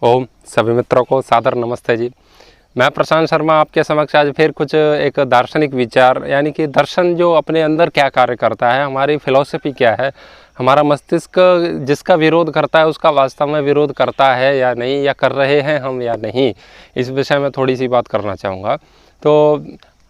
ओम सभी मित्रों को सादर नमस्ते जी। मैं प्रशांत शर्मा आपके समक्ष आज फिर कुछ एक दार्शनिक विचार यानी कि दर्शन जो अपने अंदर क्या कार्य करता है, हमारी फिलॉसफी क्या है, हमारा मस्तिष्क जिसका विरोध करता है उसका वास्तव में विरोध करता है या नहीं, या कर रहे हैं हम या नहीं, इस विषय में थोड़ी सी बात करना चाहूँगा। तो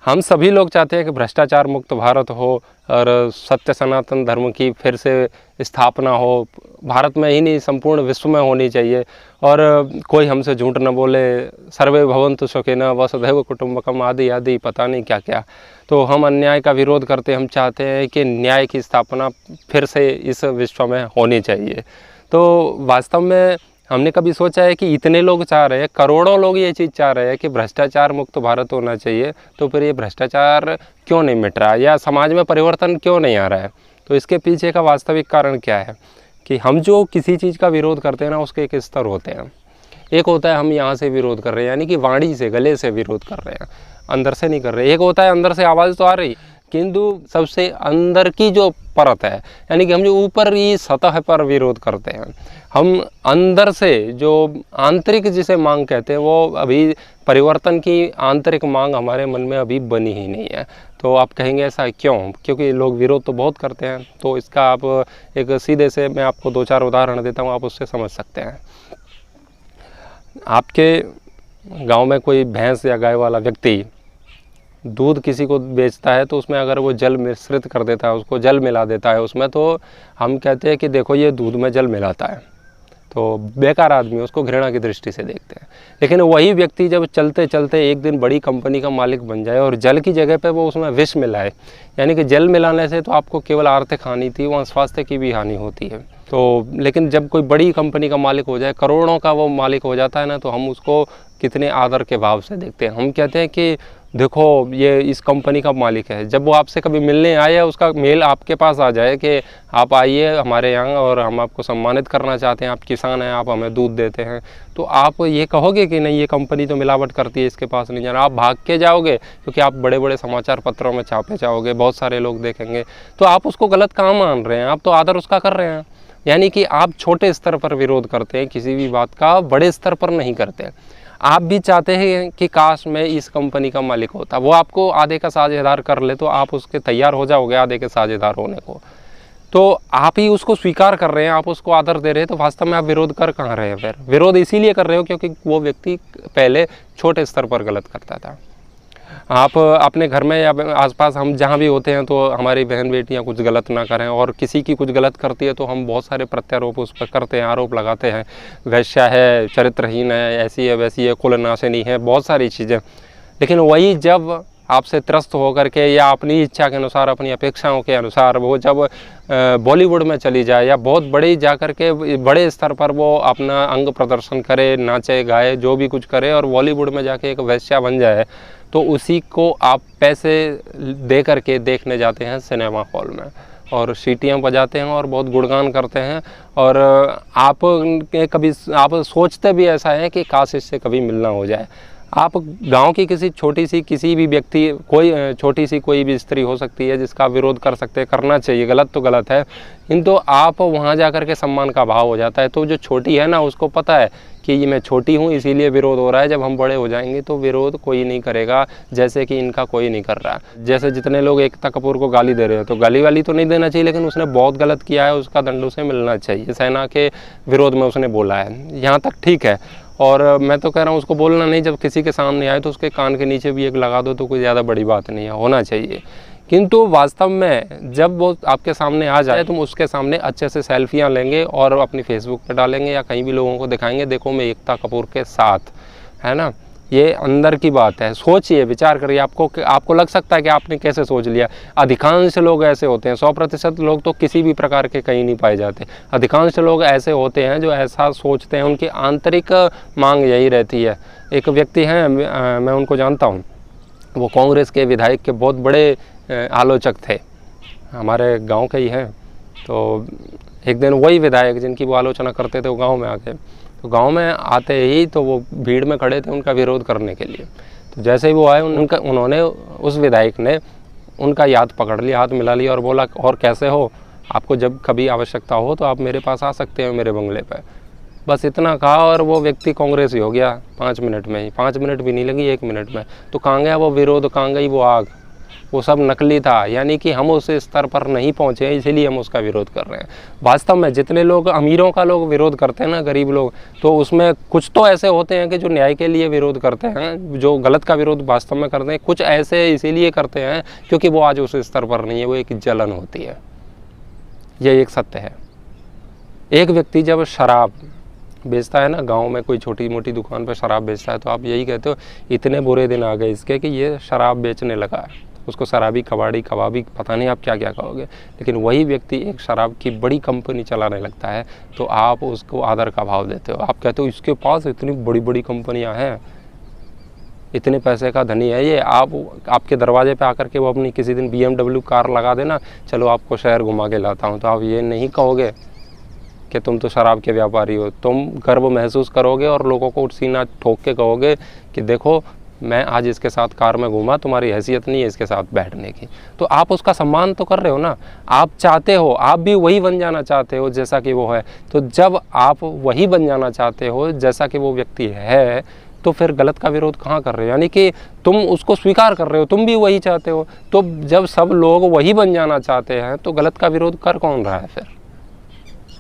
हम सभी लोग चाहते हैं कि भ्रष्टाचार मुक्त भारत हो और सत्य सनातन धर्म की फिर से स्थापना हो, भारत में ही नहीं संपूर्ण विश्व में होनी चाहिए। और कोई हमसे झूठ न बोले, सर्वे भवन्तु सुखिनः वसुधैव कुटुम्बकम आदि आदि पता नहीं क्या क्या। तो हम अन्याय का विरोध करते, हम चाहते हैं कि न्याय की स्थापना फिर से इस विश्व में होनी चाहिए। तो वास्तव में हमने कभी सोचा है कि इतने लोग चाह रहे हैं, करोड़ों लोग ये चीज़ चाह रहे हैं कि भ्रष्टाचार मुक्त भारत होना चाहिए, तो फिर ये भ्रष्टाचार क्यों नहीं मिट रहा या समाज में परिवर्तन क्यों नहीं आ रहा है? तो इसके पीछे का वास्तविक कारण क्या है कि हम जो किसी चीज़ का विरोध करते हैं ना, उसके एक स्तर होते हैं। एक होता है हम यहाँ से विरोध कर रहे हैं, यानी कि वाणी से, गले से विरोध कर रहे हैं, अंदर से नहीं कर रहे। एक होता है अंदर से आवाज़ तो आ रही, किंतु सबसे अंदर की जो परत है, यानी कि हम जो ऊपर ही सतह पर विरोध करते हैं, हम अंदर से जो आंतरिक जिसे मांग कहते हैं, वो अभी परिवर्तन की आंतरिक मांग हमारे मन में अभी बनी ही नहीं है। तो आप कहेंगे ऐसा क्यों? क्योंकि लोग विरोध तो बहुत करते हैं। तो इसका आप एक सीधे से मैं आपको 2-4 उदाहरण देता हूँ, आप उससे समझ सकते हैं। आपके गांव में कोई भैंस या गाय वाला व्यक्ति दूध किसी को बेचता है, तो उसमें अगर वो जल मिश्रित कर देता है, उसको जल मिला देता है उसमें, तो हम कहते हैं कि देखो ये दूध में जल मिलाता है, तो बेकार आदमी, उसको घृणा की दृष्टि से देखते हैं। लेकिन वही व्यक्ति जब चलते चलते एक दिन बड़ी कंपनी का मालिक बन जाए और जल की जगह पे वो उसमें विष मिलाए, यानी कि जल मिलाने से तो आपको केवल आर्थिक हानि थी, वहाँ स्वास्थ्य की भी हानि होती है। तो लेकिन जब कोई बड़ी कंपनी का मालिक हो जाए, करोड़ों का वो मालिक हो जाता है ना, तो हम उसको कितने आदर के भाव से देखते हैं। हम कहते हैं कि देखो ये इस कंपनी का मालिक है। जब वो आपसे कभी मिलने आए, उसका मेल आपके पास आ जाए कि आप आइए हमारे यहाँ और हम आपको सम्मानित करना चाहते हैं, आप किसान हैं, आप हमें दूध देते हैं, तो आप ये कहोगे कि नहीं ये कंपनी तो मिलावट करती है, इसके पास नहीं जाना। आप भाग के जाओगे, क्योंकि आप बड़े बड़े समाचार पत्रों में छापे जाओगे, बहुत सारे लोग देखेंगे। तो आप उसको गलत काम मान रहे हैं, आप तो आदर उसका कर रहे हैं। यानी कि आप छोटे स्तर पर विरोध करते हैं किसी भी बात का, बड़े स्तर पर नहीं करते। आप भी चाहते हैं कि काश मैं इस कंपनी का मालिक होता, वो आपको आधे का साझेदार कर ले, तो आप उसके तैयार हो जाओगे आधे के साझेदार होने को। तो आप ही उसको स्वीकार कर रहे हैं, आप उसको आदर दे रहे हैं, तो वास्तव में आप विरोध कर कहाँ रहे हैं? फिर विरोध इसीलिए कर रहे हो क्योंकि वो व्यक्ति पहले छोटे स्तर पर गलत करता था। आप अपने घर में या आसपास हम जहाँ भी होते हैं, तो हमारी बहन बेटियाँ कुछ गलत ना करें, और किसी की कुछ गलत करती है तो हम बहुत सारे प्रत्यारोप उस पर करते हैं, आरोप लगाते हैं, वैश्या है, चरित्रहीन है, ऐसी है, वैसी है, कुलनाशिनी है, बहुत सारी चीज़ें। लेकिन वही जब आपसे त्रस्त होकर के या अपनी इच्छा के अनुसार, अपनी अपेक्षाओं के अनुसार वो जब बॉलीवुड में चली जाए या बहुत बड़े जाकर के बड़े स्तर पर वो अपना अंग प्रदर्शन करे, नाचे गाए, जो भी कुछ करे, और बॉलीवुड में जाके एक वैश्या बन जाए, तो उसी को आप पैसे दे करके देखने जाते हैं सिनेमा हॉल में, और सीटियाँ बजाते हैं और बहुत गुणगान करते हैं। और आप कभी आप सोचते भी ऐसा है कि काश इससे कभी मिलना हो जाए। आप गांव की किसी छोटी सी किसी भी व्यक्ति, कोई छोटी सी कोई भी स्त्री हो सकती है जिसका विरोध कर सकते हैं, करना चाहिए, गलत तो गलत है, किंतु आप वहां जाकर के सम्मान का भाव हो जाता है। तो जो छोटी है ना, उसको पता है कि ये मैं छोटी हूँ इसीलिए विरोध हो रहा है, जब हम बड़े हो जाएंगे तो विरोध कोई नहीं करेगा, जैसे कि इनका कोई नहीं कर रहा। जैसे जितने लोग एकता कपूर को गाली दे रहे हो, तो गाली वाली तो नहीं देना चाहिए, लेकिन उसने बहुत गलत किया है, उसका दंड उसे मिलना चाहिए। सेना के विरोध में उसने बोला है, यहाँ तक ठीक है। और मैं तो कह रहा हूँ उसको बोलना नहीं, जब किसी के सामने आए तो उसके कान के नीचे भी एक लगा दो, तो कोई ज़्यादा बड़ी बात नहीं है, होना चाहिए। किंतु वास्तव में जब वो आपके सामने आ जाए, तुम उसके सामने अच्छे से सेल्फियाँ लेंगे और अपनी फेसबुक पे डालेंगे या कहीं भी लोगों को दिखाएंगे, देखो मैं एकता कपूर के साथ, है ना। ये अंदर की बात है। सोचिए, विचार करिए, आपको लग सकता है कि आपने कैसे सोच लिया। अधिकांश लोग ऐसे होते हैं, 100% लोग तो किसी भी प्रकार के कहीं नहीं पाए जाते। अधिकांश लोग ऐसे होते हैं जो ऐसा सोचते हैं, उनकी आंतरिक मांग यही रहती है। एक व्यक्ति हैं, मैं उनको जानता हूँ, वो कांग्रेस के विधायक के बहुत बड़े आलोचक थे, हमारे गांव के ही हैं। तो एक दिन वही विधायक जिनकी वो आलोचना करते थे, वो गांव में आ गए। तो गांव में आते ही तो वो भीड़ में खड़े थे उनका विरोध करने के लिए। तो जैसे ही वो आए, उन्होंने उस विधायक ने उनका हाथ पकड़ लिया, हाथ मिला लिया और बोला, और कैसे हो, आपको जब कभी आवश्यकता हो तो आप मेरे पास आ सकते हो, मेरे बंगले पर। बस इतना कहा और वो व्यक्ति कांग्रेस ही हो गया 5 मिनट में ही। 5 मिनट भी नहीं लगी, 1 मिनट में। तो कहाँ गया वो विरोध, कहाँ गई वो आग? वो सब नकली था। यानी कि हम उस स्तर पर नहीं पहुँचे, इसीलिए हम उसका विरोध कर रहे हैं। वास्तव में जितने लोग अमीरों का लोग विरोध करते हैं ना, गरीब लोग, तो उसमें कुछ तो ऐसे होते हैं कि जो न्याय के लिए विरोध करते हैं, जो गलत का विरोध वास्तव में करते हैं। कुछ ऐसे इसीलिए करते हैं क्योंकि वो आज उस स्तर पर नहीं है, वो एक जलन होती है। ये एक सत्य है। एक व्यक्ति जब शराब बेचता है ना, गांव में कोई छोटी मोटी दुकान पर शराब बेचता है, तो आप यही कहते हो इतने बुरे दिन आ गए इसके कि ये शराब बेचने लगा है। उसको शराबी, कबाड़ी, कबाबी, पता नहीं आप क्या क्या कहोगे। लेकिन वही व्यक्ति एक शराब की बड़ी कंपनी चलाने लगता है, तो आप उसको आदर का भाव देते हो। आप कहते हो इसके पास इतनी बड़ी बड़ी कंपनियां हैं, इतने पैसे का धनी है ये। आपके दरवाजे पे आकर के वो अपनी किसी दिन BMW कार लगा देना, चलो आपको शहर घुमा के लाता हूँ, तो आप ये नहीं कहोगे कि तुम तो शराब के व्यापारी हो। तुम गर्व महसूस करोगे और लोगों को सीना ठोक के कहोगे कि देखो मैं आज इसके साथ कार में घूमा, तुम्हारी हैसियत नहीं है इसके साथ बैठने की। तो आप उसका सम्मान तो कर रहे हो ना। आप चाहते हो, आप भी वही बन जाना चाहते हो जैसा कि वो है। तो जब आप वही बन जाना चाहते हो जैसा कि वो व्यक्ति है, तो फिर गलत का विरोध कहाँ कर रहे हो? यानी कि तुम उसको स्वीकार कर रहे हो, तुम भी वही चाहते हो। तो जब सब लोग वही बन जाना चाहते हैं तो गलत का विरोध कर कौन रहा है फिर?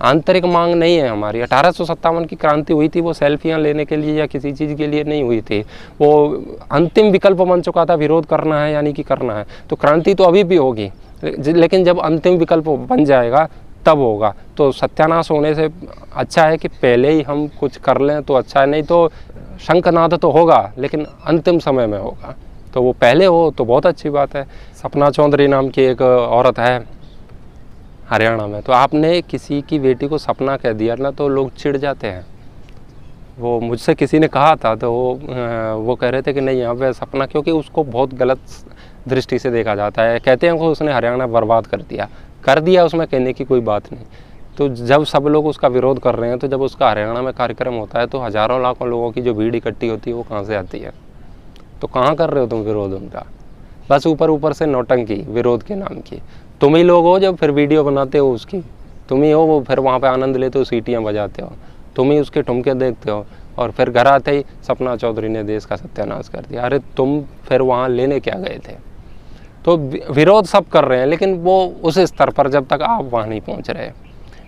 आंतरिक मांग नहीं है हमारी। 1857 की क्रांति हुई थी, वो सेल्फियाँ लेने के लिए या किसी चीज़ के लिए नहीं हुई थी। वो अंतिम विकल्प बन चुका था, विरोध करना है यानी कि करना है। तो क्रांति तो अभी भी होगी, लेकिन जब अंतिम विकल्प बन जाएगा तब होगा। तो सत्यानाश होने से अच्छा है कि पहले ही हम कुछ कर लें तो अच्छा है। नहीं तो शंखनाद तो होगा लेकिन अंतिम समय में होगा, तो वो पहले हो तो बहुत अच्छी बात है। सपना चौधरी नाम की एक औरत है हरियाणा में, तो आपने किसी की बेटी को सपना कह दिया ना तो लोग चिढ़ जाते हैं। वो मुझसे किसी ने कहा था, तो वो कह रहे थे कि नहीं यहाँ पे सपना, क्योंकि उसको बहुत गलत दृष्टि से देखा जाता है। कहते हैं कि उसने हरियाणा बर्बाद कर दिया, उसमें कहने की कोई बात नहीं। तो जब सब लोग उसका विरोध कर रहे हैं, तो जब उसका हरियाणा में कार्यक्रम होता है तो हज़ारों लाखों लोगों की जो भीड़ इकट्ठी होती है वो कहाँ से आती है? तो कहाँ कर रहे हो तुम विरोध उनका? बस ऊपर से नौटंकी विरोध के नाम की। तुम ही लोग हो जब फिर वीडियो बनाते हो उसकी, तुम ही हो वो फिर वहाँ पे आनंद लेते हो, सीटियाँ बजाते हो, तुम ही उसके ठुमके देखते हो, और फिर घर आते ही सपना चौधरी ने देश का सत्यानाश कर दिया। अरे तुम फिर वहाँ लेने क्या गए थे? तो विरोध सब कर रहे हैं, लेकिन वो उस स्तर पर जब तक आप वहाँ नहीं पहुँच रहे,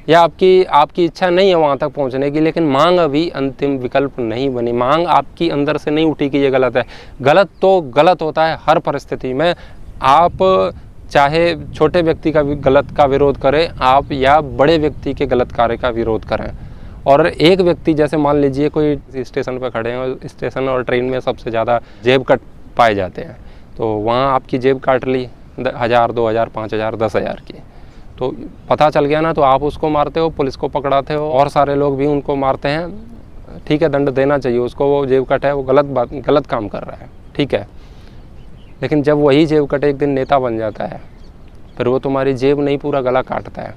या आपकी इच्छा नहीं है वहाँ तक पहुँचने की, लेकिन मांग अभी अंतिम विकल्प नहीं बनी। मांग आपकी अंदर से नहीं उठी कि ये गलत है। गलत तो गलत होता है हर परिस्थिति में। आप चाहे छोटे व्यक्ति का भी गलत का विरोध करें आप, या बड़े व्यक्ति के गलत कार्य का विरोध करें। और एक व्यक्ति, जैसे मान लीजिए कोई स्टेशन पर खड़े हैं और स्टेशन और ट्रेन में सबसे ज़्यादा जेब कट पाए जाते हैं, तो वहाँ आपकी जेब काट ली 1000, 2000, 5000, 10,000 की, तो पता चल गया ना, तो आप उसको मारते हो, पुलिस को पकड़ाते हो, और सारे लोग भी उनको मारते हैं। ठीक है, दंड देना चाहिए उसको, वो जेब कट है, वो गलत काम कर रहा है, ठीक है। लेकिन जब वही जेब कट एक दिन नेता बन जाता है, फिर वो तुम्हारी जेब नहीं पूरा गला काटता है,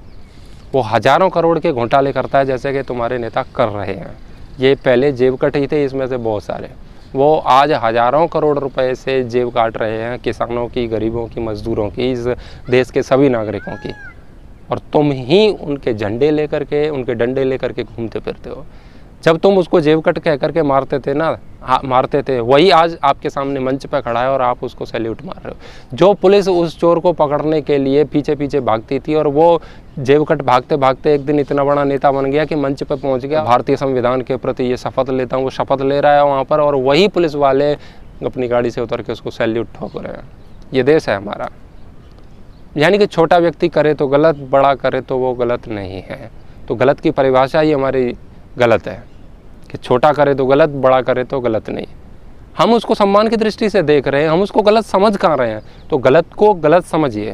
वो हज़ारों करोड़ के घोटाले करता है जैसे कि तुम्हारे नेता कर रहे हैं। ये पहले जेब कट ही थे, इसमें से बहुत सारे, वो आज हज़ारों करोड़ रुपए से जेब काट रहे हैं, किसानों की, गरीबों की, मजदूरों की, इस देश के सभी नागरिकों की। और तुम ही उनके झंडे लेकर के, उनके डंडे लेकर के घूमते फिरते हो। जब तुम उसको जेब कट कह करके मारते थे, वही आज आपके सामने मंच पर खड़ा है और आप उसको सैल्यूट मार रहे हो। जो पुलिस उस चोर को पकड़ने के लिए पीछे पीछे भागती थी, और वो जेब कट भागते भागते एक दिन इतना बड़ा नेता बन गया कि मंच पर पहुंच गया, भारतीय संविधान के प्रति ये शपथ लेता हूँ, वो शपथ ले रहा है वहाँ पर, और वही पुलिस वाले अपनी गाड़ी से उतर के उसको सैल्यूट ठोक रहे हैं। ये देश है हमारा। यानी कि छोटा व्यक्ति करे तो गलत, बड़ा करे तो वो गलत नहीं है। तो गलत की परिभाषा ही हमारी गलत है कि छोटा करे तो गलत, बड़ा करे तो गलत नहीं। हम उसको सम्मान की दृष्टि से देख रहे हैं, हम उसको गलत समझ कहाँ रहे हैं? तो गलत को गलत समझिए।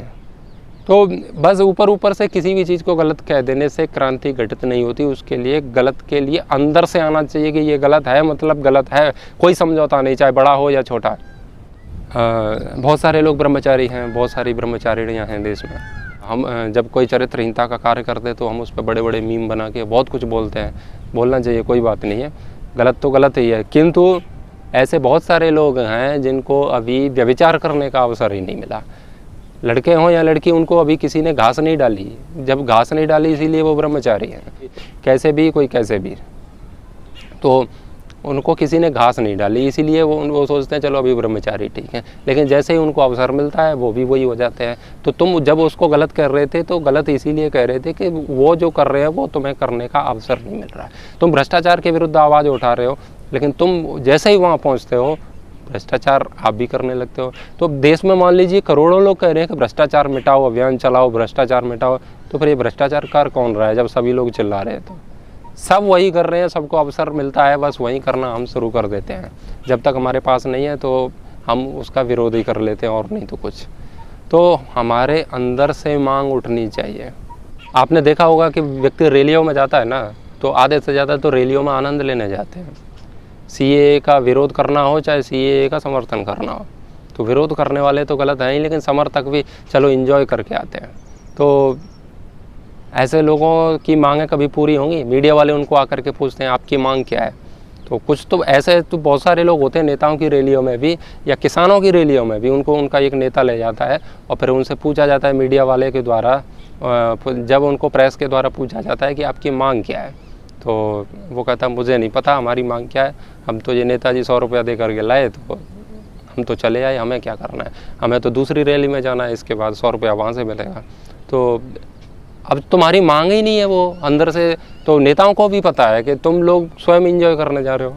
तो बस ऊपर से किसी भी चीज़ को गलत कह देने से क्रांति घटित नहीं होती। उसके लिए गलत के लिए अंदर से आना चाहिए कि ये गलत है, मतलब गलत है, कोई समझौता नहीं, चाहे बड़ा हो या छोटा। बहुत सारे लोग ब्रह्मचारी हैं, बहुत सारी ब्रह्मचारिणियाँ हैं देश में। हम जब कोई चरित्रहीनता का कार्य करते हैं तो हम उस पर बड़े बड़े मीम बना के बहुत कुछ बोलते हैं। बोलना चाहिए, कोई बात नहीं है, गलत तो गलत ही है। किंतु ऐसे बहुत सारे लोग हैं जिनको अभी व्यभिचार करने का अवसर ही नहीं मिला। लड़के हों या लड़की, उनको अभी किसी ने घास नहीं डाली। जब घास नहीं डाली इसीलिए वो ब्रह्मचारी हैं। कैसे भी, कोई कैसे भी। तो उनको किसी ने घास नहीं डाली, इसीलिए वो सोचते हैं चलो अभी ब्रह्मचारी ठीक है, लेकिन जैसे ही उनको अवसर मिलता है वो भी वही हो जाते हैं। तो तुम जब उसको गलत कर रहे थे तो गलत इसीलिए कह रहे थे कि वो जो कर रहे हैं वो तुम्हें करने का अवसर नहीं मिल रहा है। तुम भ्रष्टाचार के विरुद्ध आवाज़ उठा रहे हो, लेकिन तुम जैसे ही वहाँ पहुँचते हो भ्रष्टाचार आप भी करने लगते हो। तो देश में मान लीजिए करोड़ों लोग कह रहे हैं कि भ्रष्टाचार मिटाओ, अभियान चलाओ, भ्रष्टाचार मिटाओ, तो फिर ये भ्रष्टाचार कर कौन रहा है जब सभी लोग चिल्ला रहे हैं? तो सब वही कर रहे हैं, सबको अवसर मिलता है, बस वही करना हम शुरू कर देते हैं। जब तक हमारे पास नहीं है तो हम उसका विरोध ही कर लेते हैं और नहीं तो कुछ। तो हमारे अंदर से मांग उठनी चाहिए। आपने देखा होगा कि व्यक्ति रैलियों में जाता है ना, तो आधे से ज़्यादा तो रैलियों में आनंद लेने जाते हैं। सीएए का विरोध करना हो चाहे सीएए का समर्थन करना हो, तो विरोध करने वाले तो गलत हैं ही, लेकिन समर्थक भी चलो एंजॉय करके आते हैं। तो ऐसे लोगों की मांगें कभी पूरी होंगी? मीडिया वाले उनको आकर के पूछते हैं आपकी मांग क्या है, तो कुछ तो ऐसे तो बहुत सारे लोग होते हैं नेताओं की रैलियों में भी या किसानों की रैलियों में भी, उनको उनका एक नेता ले जाता है और फिर उनसे पूछा जाता है मीडिया वाले के द्वारा, जब उनको प्रेस के द्वारा पूछा जाता है कि आपकी मांग क्या है, तो वो कहता है मुझे नहीं पता हमारी मांग क्या है, हम तो ये नेताजी 100 रुपया दे करके लाए तो हम तो चले आए, हमें क्या करना है, हमें तो दूसरी रैली में जाना है, इसके बाद 100 रुपया वहाँ से मिलेगा। तो अब तुम्हारी मांग ही नहीं है वो अंदर से। तो नेताओं को भी पता है कि तुम लोग स्वयं एंजॉय करने जा रहे हो।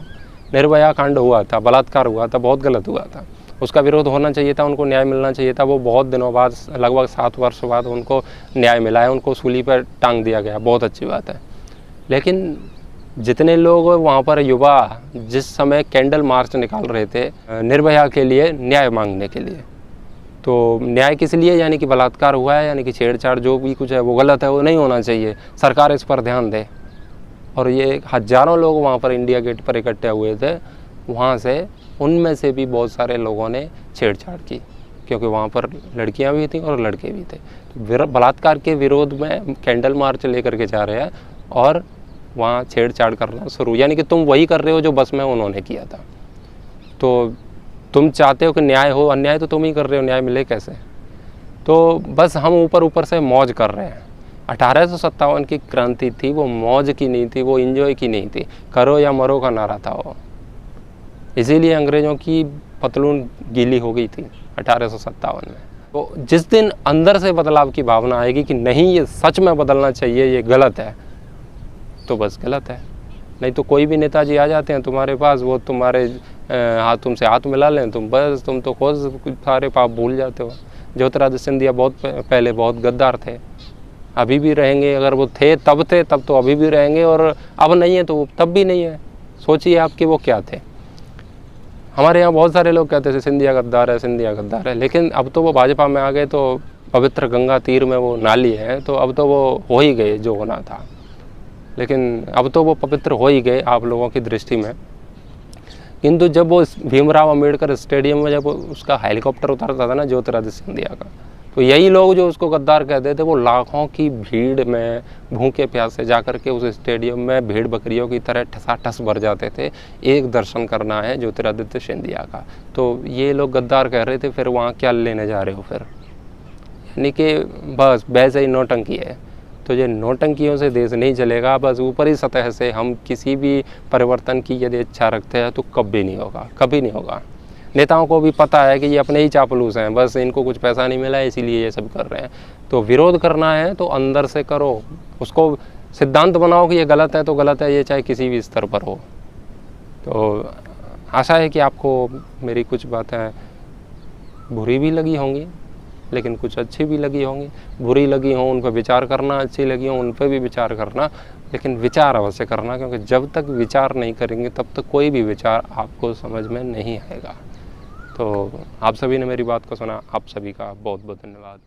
निर्भया कांड हुआ था, बलात्कार हुआ था, बहुत गलत हुआ था, उसका विरोध होना चाहिए था, उनको न्याय मिलना चाहिए था। वो बहुत दिनों बाद, लगभग 7 वर्ष बाद उनको न्याय मिला है, उनको सूली पर टांग दिया गया, बहुत अच्छी बात है। लेकिन जितने लोग वहाँ पर युवा जिस समय कैंडल मार्च निकाल रहे थे निर्भया के लिए, न्याय मांगने के लिए, तो न्याय किस लिए, यानी कि बलात्कार हुआ है, यानी कि छेड़छाड़ जो भी कुछ है वो गलत है, वो नहीं होना चाहिए, सरकार इस पर ध्यान दे। और ये हज़ारों लोग वहाँ पर इंडिया गेट पर इकट्ठे हुए थे, वहाँ से उनमें से भी बहुत सारे लोगों ने छेड़छाड़ की, क्योंकि वहाँ पर लड़कियाँ भी थीं और लड़के भी थे। तो बलात्कार के विरोध में कैंडल मार्च लेकर के जा रहे हैं और वहाँ छेड़छाड़ करना शुरू, यानी कि तुम वही कर रहे हो जो बस में उन्होंने किया था। तो तुम चाहते हो कि न्याय हो, अन्याय तो तुम ही कर रहे हो, न्याय मिले कैसे? तो बस हम ऊपर ऊपर से मौज कर रहे हैं। 1857 की क्रांति थी, वो मौज की नहीं थी, वो एंजॉय की नहीं थी, करो या मरो का नारा था वो। इसीलिए अंग्रेज़ों की पतलून गीली हो गई थी 1857 में। तो जिस दिन अंदर से बदलाव की भावना आएगी कि नहीं ये सच में बदलना चाहिए, ये गलत है, तो बस गलत है। नहीं तो कोई भी नेताजी आ जाते हैं तुम्हारे पास, वो तुम्हारे तुमसे हाथ मिला लें, तुम तो खुद सारे पाप भूल जाते हो। ज्योतिरादित्य सिंधिया बहुत पहले बहुत गद्दार थे, अभी भी रहेंगे। अगर वो थे तब तो अभी भी रहेंगे, और अब नहीं है तो तब भी नहीं है। सोचिए आप कि वो क्या थे। हमारे यहाँ बहुत सारे लोग कहते थे सिंधिया गद्दार है, सिंधिया गद्दार है, लेकिन अब तो वो भाजपा में आ गए, तो पवित्र गंगा तीर में वो नाली है, तो अब तो वो हो ही गए जो होना था। लेकिन अब तो वो पवित्र हो ही गए आप लोगों की दृष्टि में। किंतु जब वो भीमराव अंबेडकर स्टेडियम में जब उसका हेलीकॉप्टर उतरता था ना ज्योतिरादित्य सिंधिया का, तो यही लोग जो उसको गद्दार कहते थे, वो लाखों की भीड़ में भूखे प्यासे जाकर के उस स्टेडियम में भेड़ बकरियों की तरह ठसाठस भर जाते थे, एक दर्शन करना है ज्योतिरादित्य सिंधिया का। तो ये लोग गद्दार कह रहे थे, फिर वहाँ क्या लेने जा रहे हो फिर? यानी कि बस वैसे ही नौटंकी है। तो ये नौटंकियों से देश नहीं चलेगा। बस ऊपरी सतह से हम किसी भी परिवर्तन की यदि इच्छा रखते हैं तो कभी नहीं होगा, कभी नहीं होगा। नेताओं को भी पता है कि ये अपने ही चापलूस हैं, बस इनको कुछ पैसा नहीं मिला है इसीलिए ये सब कर रहे हैं। तो विरोध करना है तो अंदर से करो, उसको सिद्धांत बनाओ कि ये गलत है तो गलत है, ये चाहे किसी भी स्तर पर हो। तो आशा है कि आपको मेरी कुछ बातें बुरी भी लगी होंगी, लेकिन कुछ अच्छी भी लगी होंगी। बुरी लगी हो उन पर विचार करना, अच्छी लगी हो उन पर भी विचार करना, लेकिन विचार अवश्य करना, क्योंकि जब तक विचार नहीं करेंगे तब तक कोई भी विचार आपको समझ में नहीं आएगा। तो आप सभी ने मेरी बात को सुना, आप सभी का बहुत बहुत धन्यवाद।